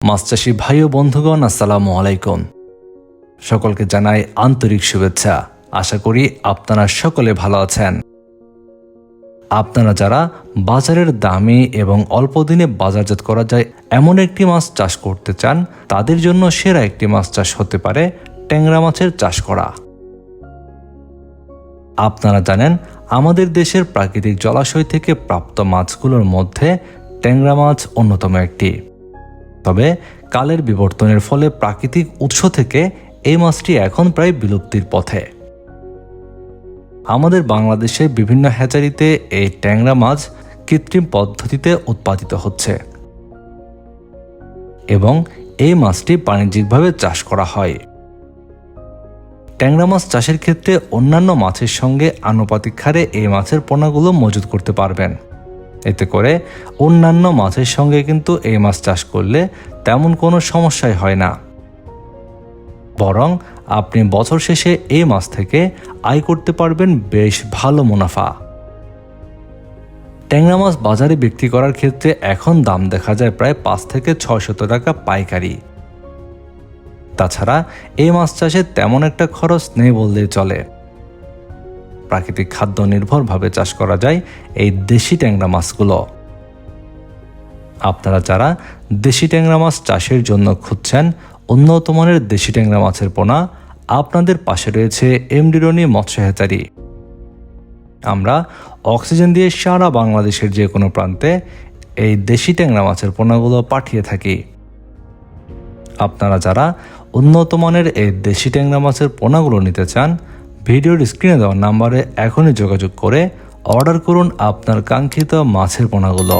মাছ চাষী ভাই ও বন্ধুগণ, আসসালামু আলাইকুম। সকলকে জানাই আন্তরিক শুভেচ্ছা। আশা করি আপনারা সকলে ভালো আছেন। আপনারা যারা বাজারের দামে এবং অল্প দিনে বাজারজাত করা যায় এমন একটি মাছ চাষ করতে চান, তাদের জন্য সেরা একটি মাছ চাষ হতে পারে ট্যাংরা মাছের চাষ করা। আপনারা জানেন, আমাদের দেশের প্রাকৃতিক জলাশয় থেকে প্রাপ্ত মাছগুলোর মধ্যে ট্যাংরা মাছ অন্যতম একটি। তবে কালের বিবর্তনের ফলে প্রাকৃতিক উৎস থেকে এই মাছটি এখন প্রায় বিলুপ্তির পথে। আমাদের বাংলাদেশে বিভিন্ন হ্যাচারিতে এই ট্যাংরা মাছ কৃত্রিম পদ্ধতিতে উৎপাদিত হচ্ছে এবং এই মাছটি বাণিজ্যিকভাবে চাষ করা হয়। ট্যাংরা মাছ চাষের ক্ষেত্রে অন্যান্য মাছের সঙ্গে আনুপাতিক হারে এই মাছের পোনাগুলো মজুত করতে পারবেন। এতে করে অন্যান্য মাছের সঙ্গে কিন্তু এই মাছ চাষ করলে তেমন কোনো সমস্যাই হয় না, বরং আপনি বছর শেষে এই মাছ থেকে আয় করতে পারবেন বেশ ভালো মুনাফা। ট্যাংরা মাছ বাজারে বিক্রি করার ক্ষেত্রে এখন দাম দেখা যায় প্রায় ৫ থেকে ৬০০ টাকা পাইকারি। তাছাড়া এই মাছ চাষে তেমন একটা খরচ নেই বললেই চলে। প্রাকৃতিক খাদ্য নির্ভরভাবে চাষ করা যায় এই দেশি ট্যাংরা মাছগুলো। আপনারা যারা দেশি ট্যাংরা মাছ চাষের জন্য খুঁজছেন উন্নত মানের দেশি ট্যাংরা মাছের পোনা, আপনাদের পাশে রয়েছে এমডি রনি মৎস্য হ্যাচারি। আমরা অক্সিজেন দিয়ে সারা বাংলাদেশের যে কোনো প্রান্তে এই দেশি ট্যাংরা মাছের পোনাগুলো পাঠিয়ে থাকি। আপনারা যারা উন্নত মানের এই দেশি ট্যাংরা মাছের পোনাগুলো নিতে চান, ভিডিওর স্ক্রিনে দেওয়া নাম্বারে এখনই যোগাযোগ করে অর্ডার করুন আপনার কাঙ্ক্ষিত মাছের পোনাগুলো।